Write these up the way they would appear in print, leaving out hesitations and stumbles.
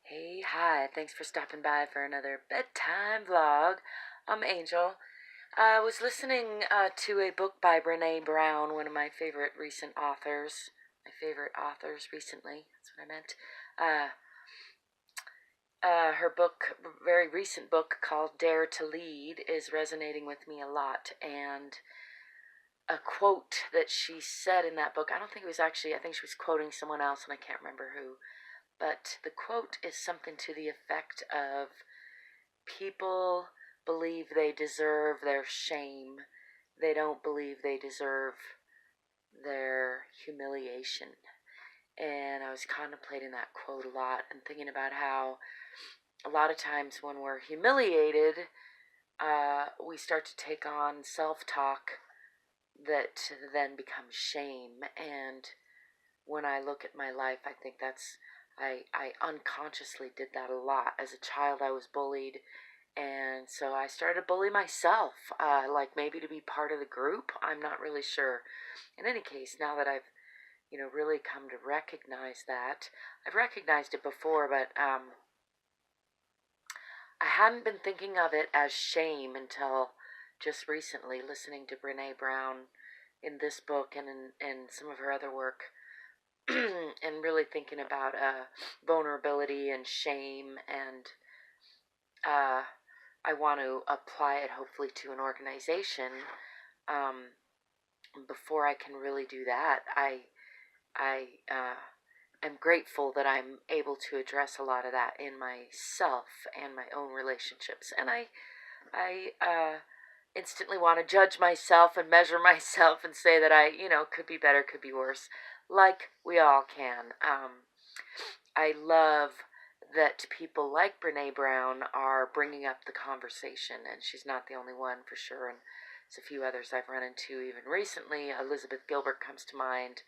Hey, hi, thanks for stopping by for another bedtime vlog. I'm Angel. I was listening to a book by Brene Brown, one of my favorite recent authors. My favorite authors recently, that's what I meant. Her book, very recent book called Dare to Lead, is resonating with me a lot. And a quote that she said in that book, I don't think it was actually, I think she was quoting someone else and I can't remember who. But the quote is something to the effect of, people believe they deserve their shame. They don't believe they deserve their humiliation. And I was contemplating that quote a lot and thinking about how a lot of times when we're humiliated, we start to take on self-talk that then becomes shame. And when I look at my life, I think I unconsciously did that a lot. As a child, I was bullied, and so I started to bully myself, like maybe to be part of the group. I'm not really sure. In any case, now that I've, really come to recognize that, I've recognized it before, but I hadn't been thinking of it as shame until just recently, listening to Brene Brown in this book and in some of her other work. And really thinking about vulnerability and shame, and I want to apply it hopefully to an organization. Before I can really do that, I am grateful that I'm able to address a lot of that in myself and my own relationships. And I instantly want to judge myself and measure myself and say that I, could be better, could be worse, like we all can. I love that people like Brene Brown are bringing up the conversation, and she's not the only one for sure. And there's a few others I've run into even recently. Elizabeth Gilbert comes to mind.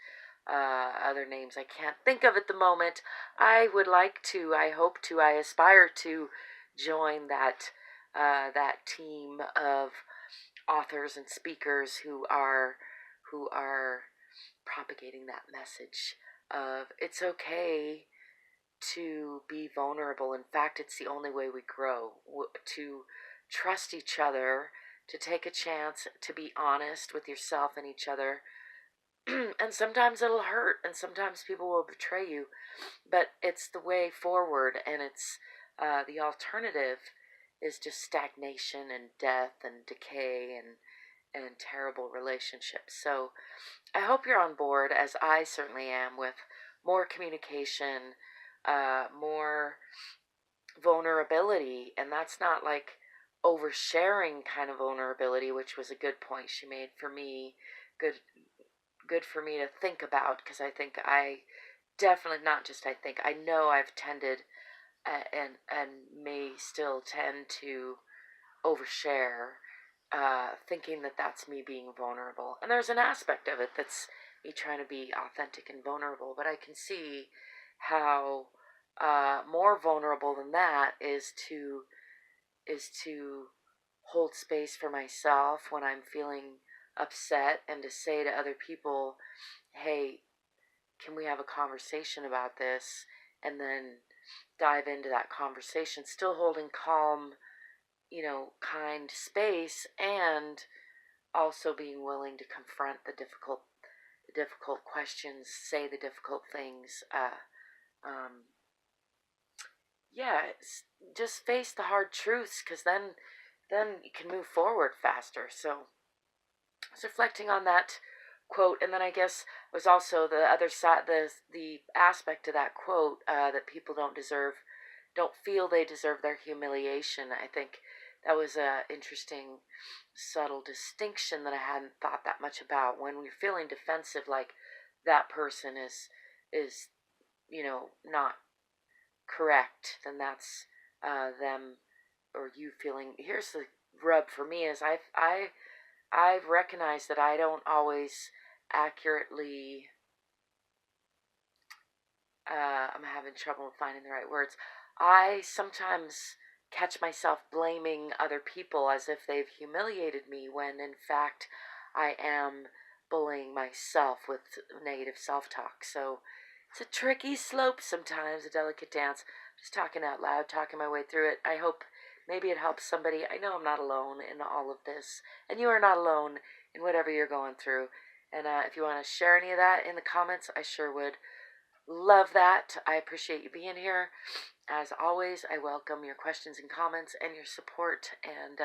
Other names I can't think of at the moment. I would like to, I hope to, I aspire to join that team of authors and speakers who are propagating that message of it's okay to be vulnerable. In fact, it's the only way we grow, to trust each other, to take a chance, to be honest with yourself and each other. And sometimes it'll hurt, and sometimes people will betray you, but it's the way forward. And it's the alternative is just stagnation and death and decay and terrible relationships. So I hope you're on board, as I certainly am, with more communication, more vulnerability. And that's not like oversharing kind of vulnerability, which was a good point she made for me. Good for me to think about, because I think I definitely, not just I think, I know I've tended and may still tend to overshare, thinking that that's me being vulnerable. And there's an aspect of it that's me trying to be authentic and vulnerable, but I can see how more vulnerable than that is to hold space for myself when I'm feeling upset, and to say to other people, hey, can we have a conversation about this? And then dive into that conversation, still holding calm, kind space, and also being willing to confront the difficult questions, say the difficult things. Yeah, just face the hard truths, because then you can move forward faster. So I was reflecting on that quote, and then I guess was also the other side, the aspect of that quote, that people don't feel they deserve their humiliation. I think that was a interesting, subtle distinction that I hadn't thought that much about. When we're feeling defensive, like that person is not correct, then that's them or you feeling. Here's the rub for me: is I've recognized that I don't always accurately. I'm having trouble finding the right words. I sometimes catch myself blaming other people as if they've humiliated me, when in fact I am bullying myself with negative self-talk. So It's a tricky slope sometimes, a delicate dance. Just talking out loud, talking my way through it. I hope maybe it helps somebody. I know I'm not alone in all of this, and you are not alone in whatever you're going through. And if you want to share any of that in the comments, I sure would love that. I appreciate you being here. As always, I welcome your questions and comments and your support and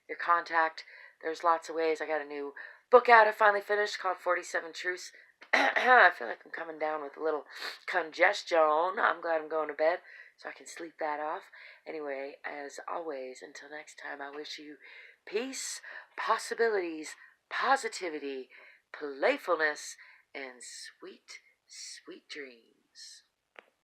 your contact. There's lots of ways. I got a new book out I finally finished called 47 Truths. I feel like I'm coming down with a little congestion. I'm glad I'm going to bed so I can sleep that off. Anyway, as always, until next time, I wish you peace, possibilities, positivity, playfulness, and sweet, sweet dreams.